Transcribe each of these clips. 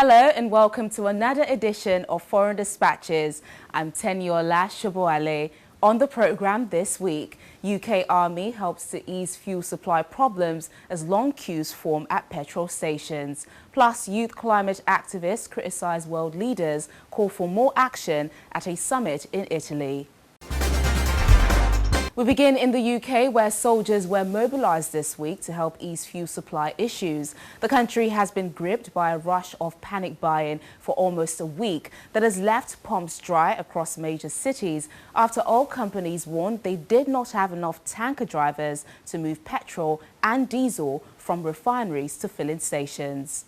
Hello and welcome to another edition of Foreign Dispatches. I'm Kenyan Lash. On the programme this week, UK Army helps to ease fuel supply problems as long queues form at petrol stations. Plus, youth climate activists criticise world leaders, call for more action at a summit in Italy. We begin in the UK, where soldiers were mobilised this week to help ease fuel supply issues. The country has been gripped by a rush of panic buying for almost a week that has left pumps dry across major cities after oil companies warned they did not have enough tanker drivers to move petrol and diesel from refineries to filling stations.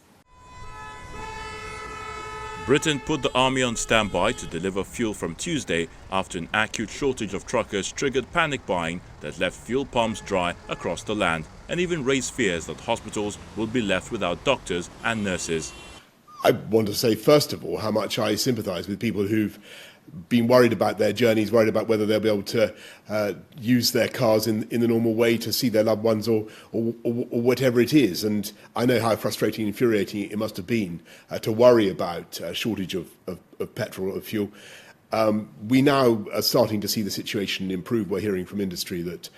Britain put the army on standby to deliver fuel from Tuesday after an acute shortage of truckers triggered panic buying that left fuel pumps dry across the land and even raised fears that hospitals will be left without doctors and nurses. I want to say, first of all, how much I sympathise with people who've been worried about their journeys, worried about whether they'll be able to use their cars in the normal way to see their loved ones or whatever it is. And I know how frustrating and infuriating it must have been to worry about a shortage of petrol, of fuel. We now are starting to see the situation improve. We're hearing from industry that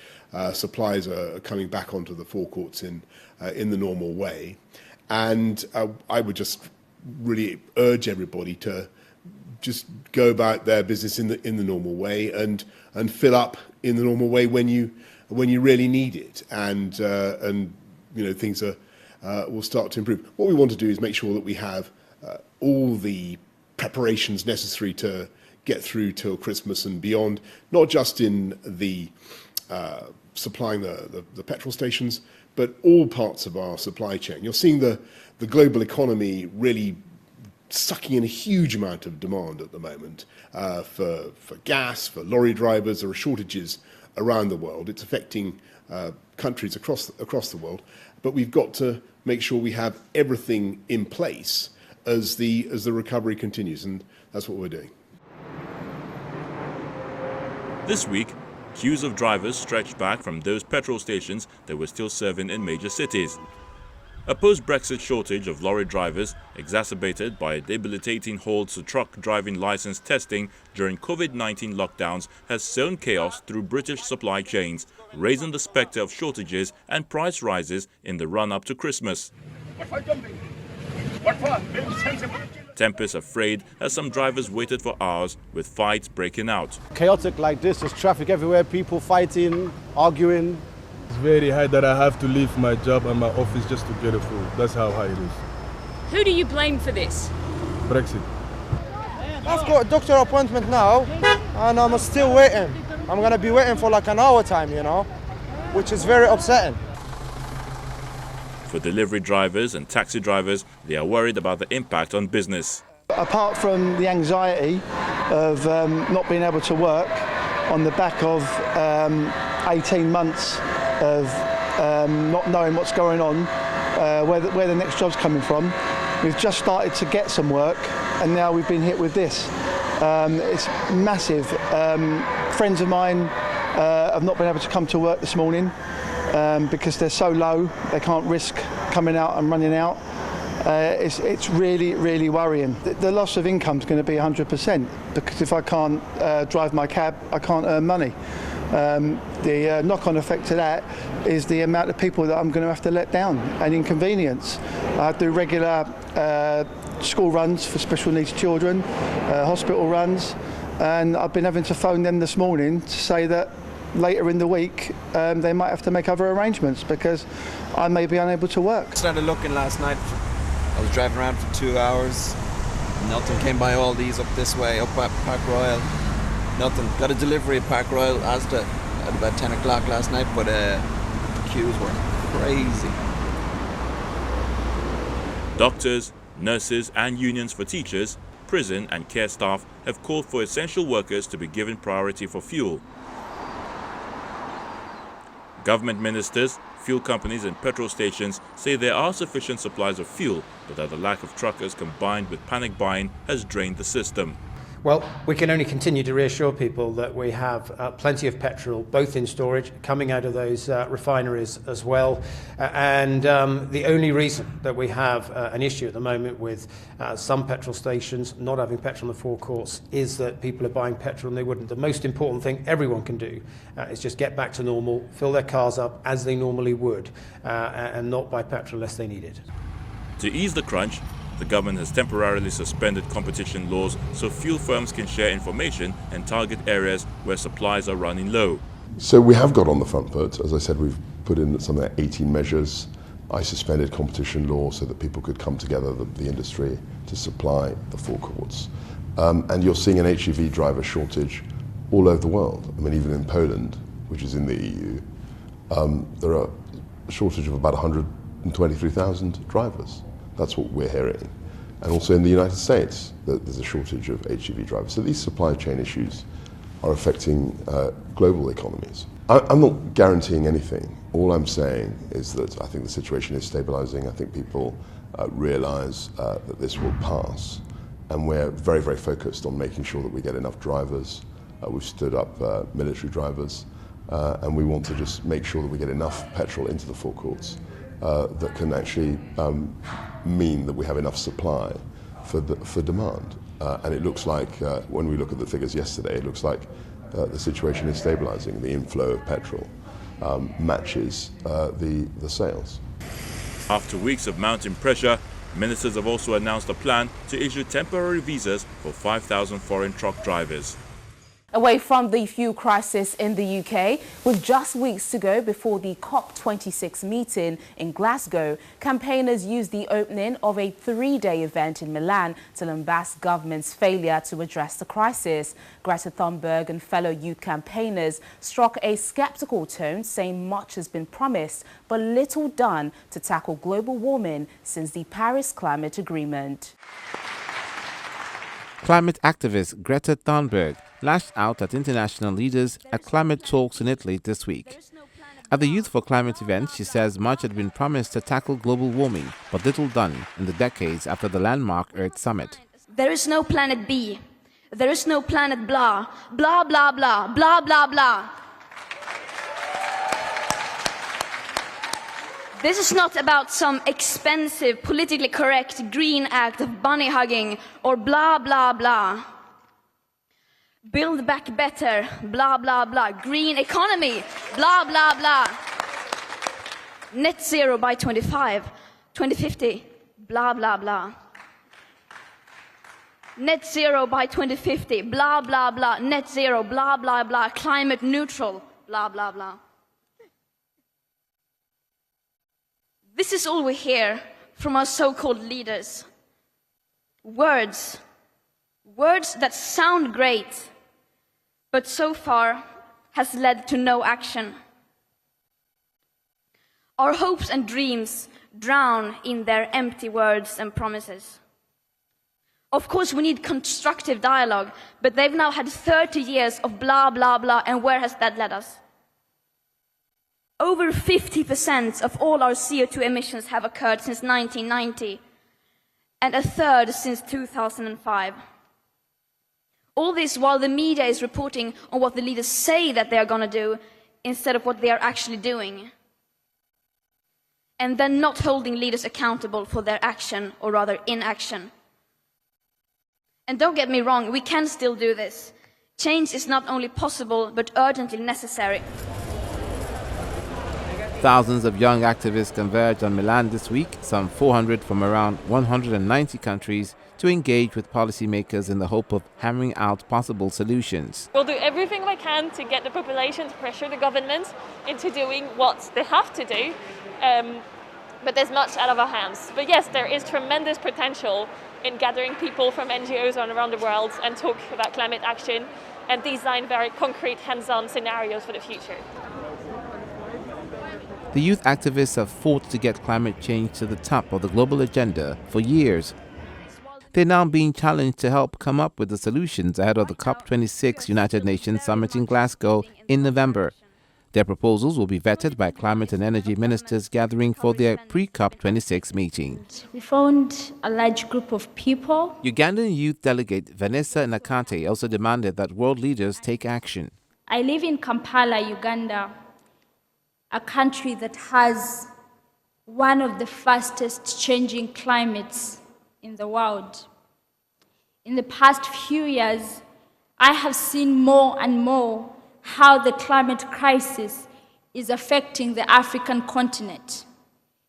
supplies are coming back onto the forecourts in the normal way. And I would just really urge everybody to just go about their business in the normal way and fill up in the normal way when you really need it, and you know, things will start to improve. What we want to do is make sure that we have all the preparations necessary to get through till Christmas and beyond, not just in the supplying the petrol stations, but all parts of our supply chain. You're seeing the global economy really sucking in a huge amount of demand at the moment for gas, for lorry drivers. There are shortages around the world. It's affecting countries across the world, but we've got to make sure we have everything in place as the recovery continues, and that's what we're doing. This week, queues of drivers stretched back from those petrol stations that were still serving in major cities. A post-Brexit shortage of lorry drivers, exacerbated by a debilitating hold to truck driving licence testing during COVID-19 lockdowns, has sown chaos through British supply chains, raising the spectre of shortages and price rises in the run-up to Christmas. Tempest afraid as some drivers waited for hours, with fights breaking out. Chaotic like this, there's traffic everywhere, people fighting, arguing. It's very high that I have to leave my job and my office just to get a food. That's how high it is. Who do you blame for this? Brexit. I've got a doctor appointment now and I'm still waiting. I'm going to be waiting for like an hour time, you know, which is very upsetting. For delivery drivers and taxi drivers, they are worried about the impact on business. Apart from the anxiety of not being able to work on the back of 18 months of not knowing what's going on, where the next job's coming from. We've just started to get some work and now we've been hit with this. It's massive. Friends of mine have not been able to come to work this morning because they're so low, they can't risk coming out and running out. It's really, really worrying. The loss of income is going to be 100%, because if I can't drive my cab, I can't earn money. The knock-on effect to that is the amount of people that I'm going to have to let down and inconvenience. I do regular school runs for special needs children, hospital runs, and I've been having to phone them this morning to say that later in the week they might have to make other arrangements because I may be unable to work. I started looking last night. I was driving around for 2 hours. Nothing came by Aldi's up this way, up at Park Royal. Nothing. Got a delivery at Park Royal Asda at about 10 o'clock last night, but the queues were crazy. Doctors, nurses and unions for teachers, prison and care staff have called for essential workers to be given priority for fuel. Government ministers, fuel companies and petrol stations say there are sufficient supplies of fuel, but that the lack of truckers combined with panic buying has drained the system. Well, we can only continue to reassure people that we have plenty of petrol, both in storage, coming out of those refineries as well. And the only reason that we have an issue at the moment with some petrol stations not having petrol in the forecourts is that people are buying petrol and they wouldn't. The most important thing everyone can do is just get back to normal, fill their cars up as they normally would, and not buy petrol unless they need it. To ease the crunch, the government has temporarily suspended competition laws so fuel firms can share information and target areas where supplies are running low. So we have got on the front foot. As I said, we've put in something like 18 measures. I suspended competition law so that people could come together, the industry, to supply the forecourts. And you're seeing an HGV driver shortage all over the world. I mean, even in Poland, which is in the EU, there are a shortage of about 123,000 drivers. That's what we're hearing. And also in the United States, there's a shortage of HGV drivers. So these supply chain issues are affecting global economies. I'm not guaranteeing anything. All I'm saying is that I think the situation is stabilizing. I think people realize that this will pass. And we're very, very focused on making sure that we get enough drivers. We've stood up military drivers. And we want to just make sure that we get enough petrol into the forecourts that can actually mean that we have enough supply for demand. And it looks like, when we look at the figures yesterday, it looks like the situation is stabilizing. The inflow of petrol matches the sales. After weeks of mounting pressure, ministers have also announced a plan to issue temporary visas for 5,000 foreign truck drivers. Away from the fuel crisis in the UK, with just weeks to go before the COP26 meeting in Glasgow, campaigners used the opening of a 3-day event in Milan to lambast government's failure to address the crisis. Greta Thunberg and fellow youth campaigners struck a sceptical tone, saying much has been promised but little done to tackle global warming since the Paris Climate Agreement. Climate activist Greta Thunberg lashed out at international leaders at climate talks in Italy this week. At the Youth for Climate event, she says much had been promised to tackle global warming, but little done in the decades after the landmark Earth Summit. There is no planet B. There is no planet blah, blah, blah, blah, blah, blah, blah. This is not about some expensive, politically correct green act of bunny hugging or blah, blah, blah. Build back better, blah, blah, blah. Green economy, blah, blah, blah. Net zero by 2050, blah, blah, blah. Net zero by 2050, blah, blah, blah. Net zero, blah, blah, blah. Climate neutral, blah, blah, blah. This is all we hear from our so-called leaders. Words. Words that sound great, but so far has led to no action. Our hopes and dreams drown in their empty words and promises. Of course, we need constructive dialogue, but they've now had 30 years of blah, blah, blah, and where has that led us? Over 50% of all our CO2 emissions have occurred since 1990, and a third since 2005. All this while the media is reporting on what the leaders say that they are going to do instead of what they are actually doing. And then not holding leaders accountable for their action, or rather inaction. And don't get me wrong, we can still do this. Change is not only possible, but urgently necessary. Thousands of young activists converged on Milan this week, some 400 from around 190 countries, to engage with policymakers in the hope of hammering out possible solutions. We'll do everything we can to get the population to pressure the government into doing what they have to do, but there's much out of our hands. But yes, there is tremendous potential in gathering people from NGOs around the world and talk about climate action and design very concrete, hands-on scenarios for the future. The youth activists have fought to get climate change to the top of the global agenda for years. They're now being challenged to help come up with the solutions ahead of the COP26 United Nations Summit in Glasgow in November. Their proposals will be vetted by climate and energy ministers gathering for their pre-COP26 meeting. We found a large group of people. Ugandan youth delegate Vanessa Nakate also demanded that world leaders take action. I live in Kampala, Uganda, a country that has one of the fastest changing climates in the world. In the past few years, I have seen more and more how the climate crisis is affecting the African continent,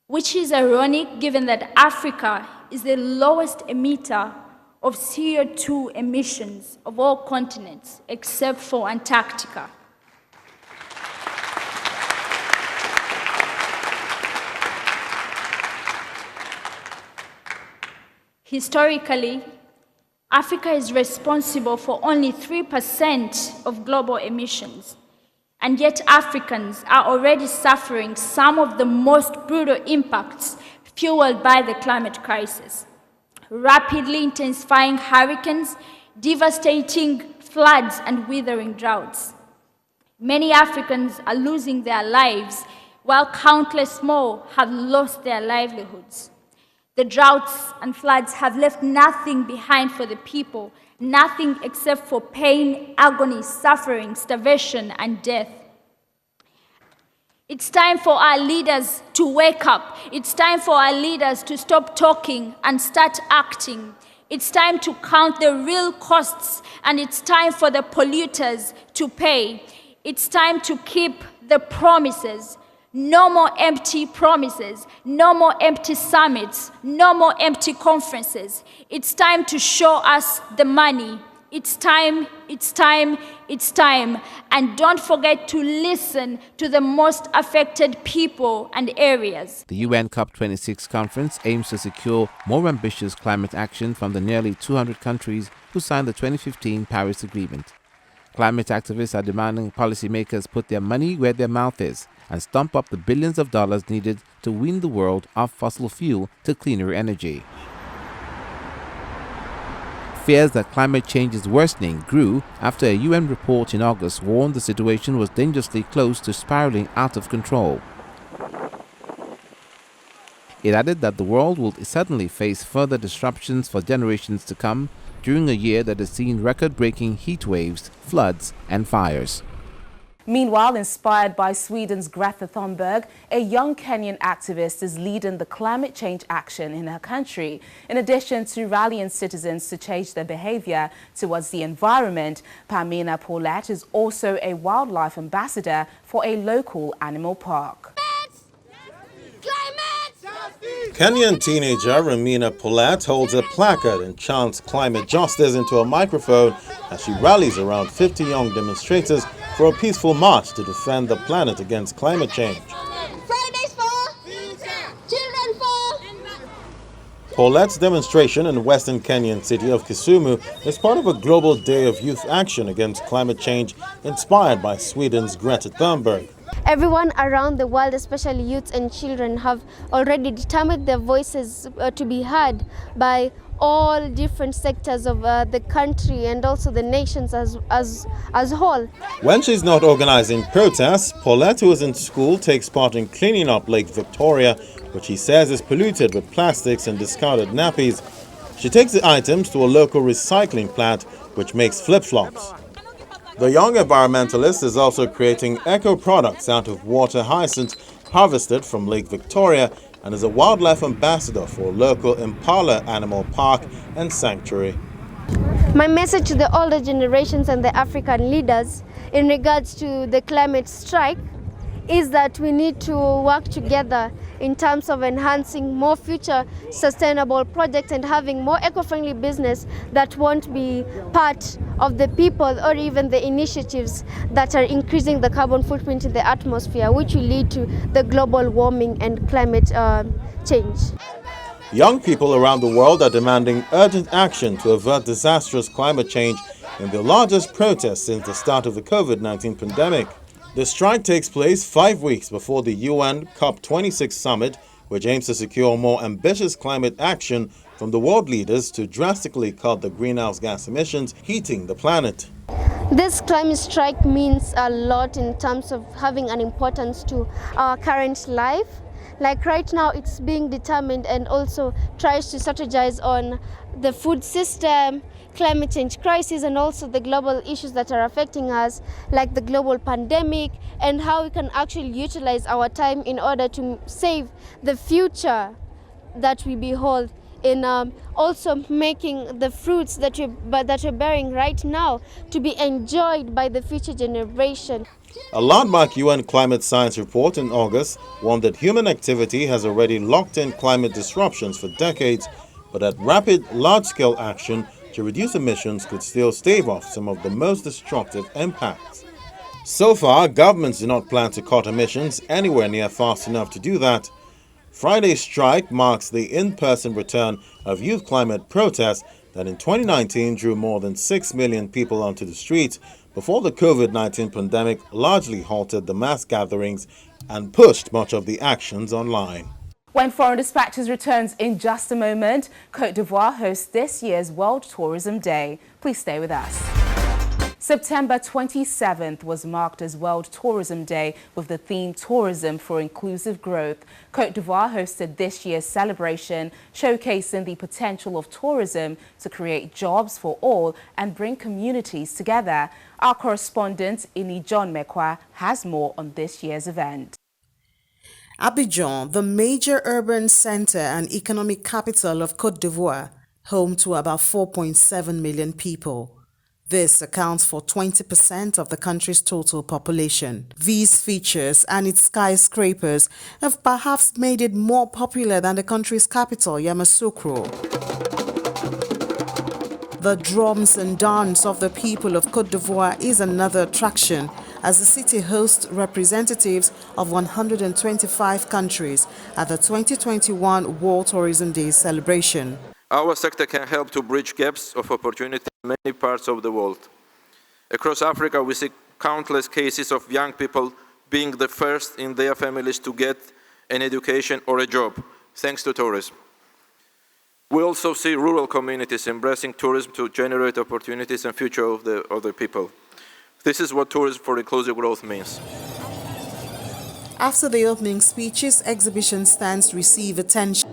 which is ironic given that Africa is the lowest emitter of CO2 emissions of all continents except for Antarctica. Historically, Africa is responsible for only 3% of global emissions, and yet Africans are already suffering some of the most brutal impacts fueled by the climate crisis. Rapidly intensifying hurricanes, devastating floods, and withering droughts. Many Africans are losing their lives, while countless more have lost their livelihoods. The droughts and floods have left nothing behind for the people, nothing except for pain, agony, suffering, starvation, and death. It's time for our leaders to wake up. It's time for our leaders to stop talking and start acting. It's time to count the real costs, and it's time for the polluters to pay. It's time to keep the promises. No more empty promises, no more empty summits, no more empty conferences. It's time to show us the money. It's time, it's time, it's time. And don't forget to listen to the most affected people and areas. The UN COP26 conference aims to secure more ambitious climate action from the nearly 200 countries who signed the 2015 Paris Agreement. Climate activists are demanding policymakers put their money where their mouth is and stump up the billions of dollars needed to wean the world off fossil fuel to cleaner energy. Fears that climate change is worsening grew after a UN report in August warned the situation was dangerously close to spiraling out of control. It added that the world will suddenly face further disruptions for generations to come during a year that has seen record-breaking heat waves, floods, and fires. Meanwhile, inspired by Sweden's Greta Thunberg, a young Kenyan activist is leading the climate change action in her country. In addition to rallying citizens to change their behavior towards the environment, Pamina Paulette is also a wildlife ambassador for a local animal park. Kenyan teenager Ramina Paulette holds a placard and chants climate justice into a microphone as she rallies around 50 young demonstrators for a peaceful march to defend the planet against climate change. Fridays for children for. Paulette's demonstration in the western Kenyan city of Kisumu is part of a global day of youth action against climate change inspired by Sweden's Greta Thunberg. Everyone around the world, especially youths and children, have already determined their voices to be heard by all different sectors of the country and also the nations as a whole. When she's not organizing protests, Paulette, who is in school, takes part in cleaning up Lake Victoria, which he says is polluted with plastics and discarded nappies. She takes the items to a local recycling plant, which makes flip-flops. The young environmentalist is also creating eco-products out of water hyacinth harvested from Lake Victoria and is a wildlife ambassador for a local Impala Animal Park and Sanctuary. My message to the older generations and the African leaders in regards to the climate strike is that we need to work together in terms of enhancing more future sustainable projects and having more eco-friendly business that won't be part of the people or even the initiatives that are increasing the carbon footprint in the atmosphere, which will lead to the global warming and climate change. Young people around the world are demanding urgent action to avert disastrous climate change in the largest protest since the start of the COVID-19 pandemic. The strike takes place 5 weeks before the UN COP26 summit, which aims to secure more ambitious climate action from the world leaders to drastically cut the greenhouse gas emissions heating the planet. This climate strike means a lot in terms of having an importance to our current life. Like right now, it's being determined and also tries to strategize on the food system, climate change crisis, and also the global issues that are affecting us, like the global pandemic, and how we can actually utilize our time in order to save the future that we behold, in also making the fruits that we're bearing right now to be enjoyed by the future generation. A landmark UN climate science report in August warned that human activity has already locked in climate disruptions for decades, but that rapid, large-scale action to reduce emissions could still stave off some of the most destructive impacts. So far, governments do not plan to cut emissions anywhere near fast enough to do that. Friday's strike marks the in-person return of youth climate protests that in 2019 drew more than 6 million people onto the streets before the COVID-19 pandemic largely halted the mass gatherings and pushed much of the actions online. When Foreign Dispatches returns in just a moment, Côte d'Ivoire hosts this year's World Tourism Day. Please stay with us. September 27th was marked as World Tourism Day with the theme Tourism for Inclusive Growth. Côte d'Ivoire hosted this year's celebration, showcasing the potential of tourism to create jobs for all and bring communities together. Our correspondent, Ini John Mekwa, has more on this year's event. Abidjan, the major urban center and economic capital of Côte d'Ivoire, home to about 4.7 million people. This accounts for 20% of the country's total population. These features and its skyscrapers have perhaps made it more popular than the country's capital, Yamoussoukro. The drums and dance of the people of Côte d'Ivoire is another attraction, as the city hosts representatives of 125 countries at the 2021 World Tourism Day celebration. Our sector can help to bridge gaps of opportunity in many parts of the world. Across Africa, we see countless cases of young people being the first in their families to get an education or a job, thanks to tourism. We also see rural communities embracing tourism to generate opportunities and future of the other people. This is what tourism for inclusive growth means. After the opening speeches, exhibition stands receive attention.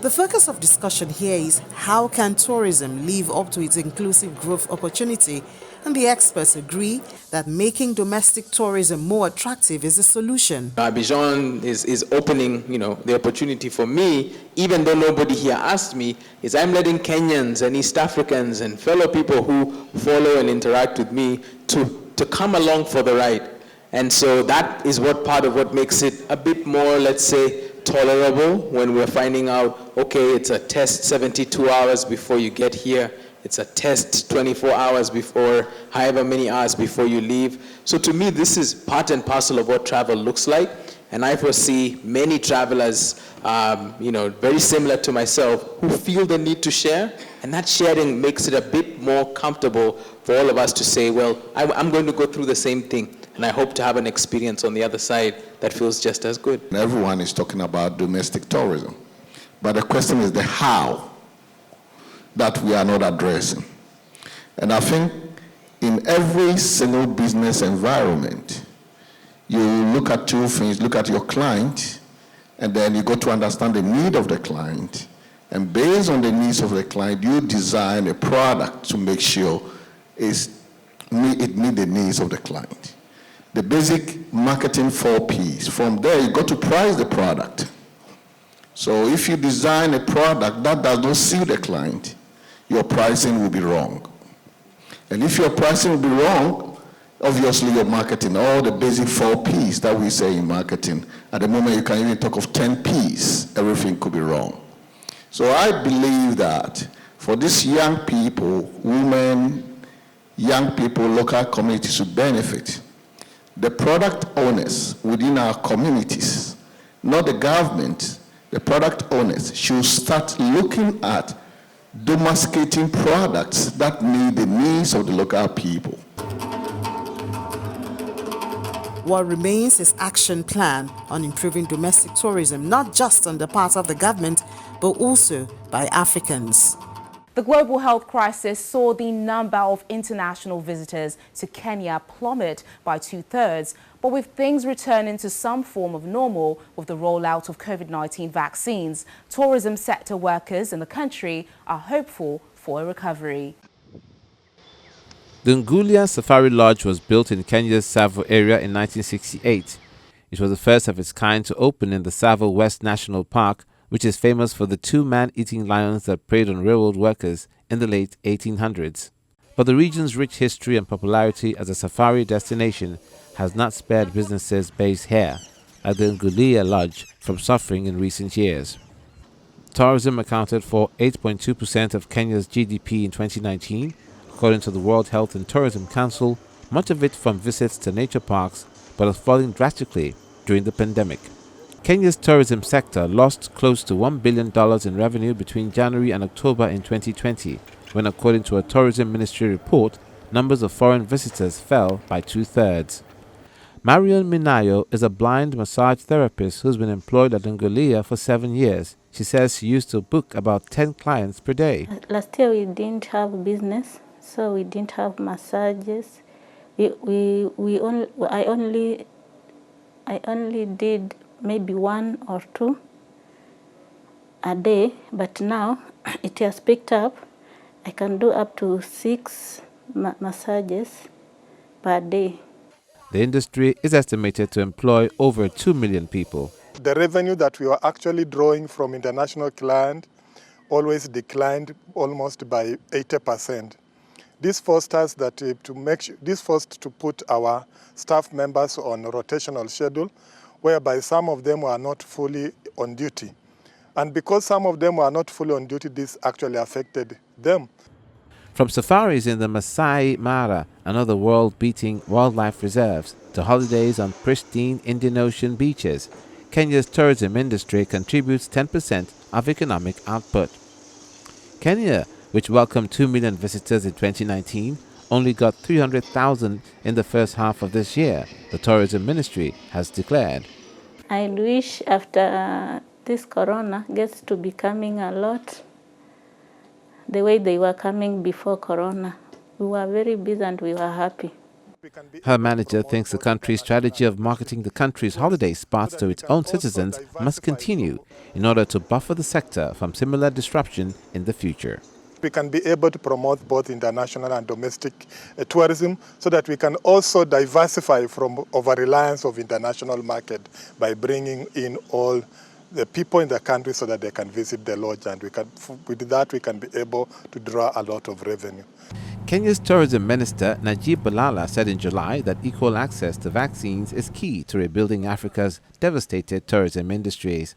The focus of discussion here is how can tourism live up to its inclusive growth opportunity, and the experts agree that making domestic tourism more attractive is the solution. Abidjan is opening, the opportunity for me, even though nobody here asked me, is I'm letting Kenyans and East Africans and fellow people who follow and interact with me to come along for the ride. And so that is part of what makes it a bit more, let's say, tolerable when we're finding out, okay, it's a test 72 hours before you get here. It's a test 24 hours before, however many hours before you leave. So to me, this is part and parcel of what travel looks like. And I foresee many travelers, very similar to myself, who feel the need to share. And that sharing makes it a bit more comfortable for all of us to say, well, I'm going to go through the same thing. And I hope to have an experience on the other side that feels just as good. Everyone is talking about domestic tourism. But the question is the how that we are not addressing. And I think in every single business environment, you look at two things, look at your client, and then you got to understand the need of the client. And based on the needs of the client, you design a product to make sure it meets the needs of the client. The basic marketing 4 Ps. From there, you got to price the product. So if you design a product that does not suit the client, your pricing will be wrong. And if your pricing will be wrong, obviously your marketing, all the basic 4 Ps that we say in marketing, at the moment you can even talk of 10 Ps, everything could be wrong. So I believe that for these young people, women, young people, local communities to benefit, the product owners within our communities, not the government, the product owners should start looking at domesticating products that meet the needs of the local people. What remains is action plan on improving domestic tourism, not just on the part of the government, but also by Africans. The global health crisis saw the number of international visitors to Kenya plummet by 2/3. But with things returning to some form of normal with the rollout of COVID-19 vaccines, tourism sector workers in the country are hopeful for a recovery. The Ngulia Safari Lodge was built in Kenya's Tsavo area in 1968. It was the first of its kind to open in the Tsavo West National Park, which is famous for the two man-eating lions that preyed on railroad workers in the late 1800s. But the region's rich history and popularity as a safari destination has not spared businesses based here at the Ngulia Lodge from suffering in recent years. Tourism accounted for 8.2% of Kenya's GDP in 2019, according to the World Health and Tourism Council, much of it from visits to nature parks, but has fallen drastically during the pandemic. Kenya's tourism sector lost close to $1 billion in revenue between January and October in 2020, when, according to a tourism ministry report, numbers of foreign visitors fell by 2/3. Marion Minayo is a blind massage therapist who's been employed at Ngulia for 7 years. She says she used to book about 10 clients per day. Last year we didn't have business, so we didn't have massages. I only did maybe 1 or 2 a day, but now it has picked up. I can do up to 6 massages per day. The industry is estimated to employ over 2 million people. The revenue that we were actually drawing from international clients always declined almost by 80%. This forced us to put our staff members on a rotational schedule, whereby some of them were not fully on duty. And because some of them were not fully on duty, this actually affected them. From safaris in the Masai Mara and other world-beating wildlife reserves to holidays on pristine Indian Ocean beaches, Kenya's tourism industry contributes 10% of economic output. Kenya, which welcomed 2 million visitors in 2019, only got 300,000 in the first half of this year, the tourism ministry has declared. I wish after this corona gets to be coming a lot, the way they were coming before corona. We were very busy and we were happy. Her manager thinks the country's strategy of marketing the country's holiday spots to its own citizens must continue in order to buffer the sector from similar disruption in the future. We can be able to promote both international and domestic tourism so that we can also diversify from over-reliance of international market by bringing in all the people in the country so that they can visit the lodge, and with that we can be able to draw a lot of revenue. Kenya's tourism minister Najib Balala said in July that equal access to vaccines is key to rebuilding Africa's devastated tourism industries.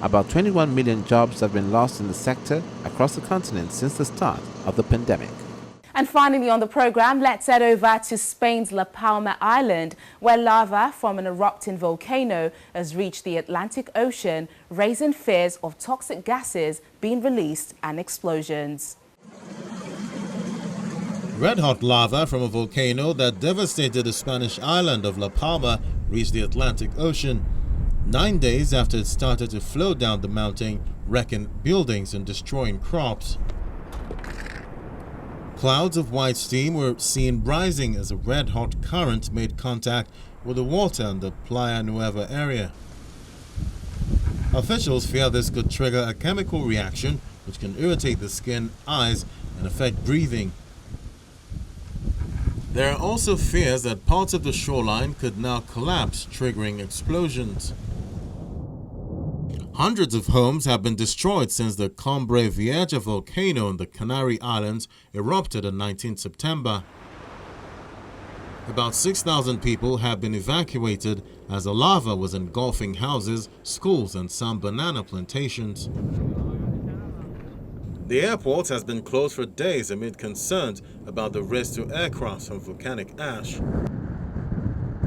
About 21 million jobs have been lost in the sector across the continent since the start of the pandemic. And finally on the program, let's head over to Spain's La Palma Island, where lava from an erupting volcano has reached the Atlantic Ocean, raising fears of toxic gases being released and explosions. Red-hot lava from a volcano that devastated the Spanish island of La Palma reached the Atlantic Ocean 9 days after it started to flow down the mountain, wrecking buildings and destroying crops. Clouds of white steam were seen rising as a red-hot current made contact with the water in the Playa Nueva area. Officials fear this could trigger a chemical reaction which can irritate the skin, eyes, and affect breathing. There are also fears that parts of the shoreline could now collapse, triggering explosions. Hundreds of homes have been destroyed since the Cumbre Vieja volcano in the Canary Islands erupted on 19 September. About 6,000 people have been evacuated as the lava was engulfing houses, schools, and some banana plantations. The airport has been closed for days amid concerns about the risk to aircraft from volcanic ash.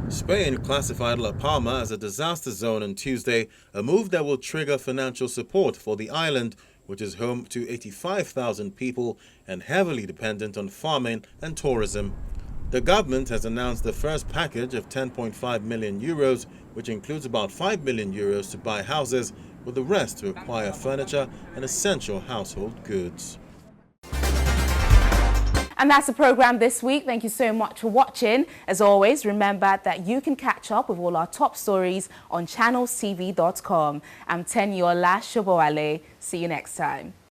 Spain classified La Palma as a disaster zone on Tuesday, a move that will trigger financial support for the island, which is home to 85,000 people and heavily dependent on farming and tourism. The government has announced the first package of 10.5 million euros, which includes about 5 million euros to buy houses, with the rest to acquire furniture and essential household goods. And that's the program this week. Thank you so much for watching. As always, remember that you can catch up with all our top stories on channelstv.com. I'm Tenyo Lash. See you next time.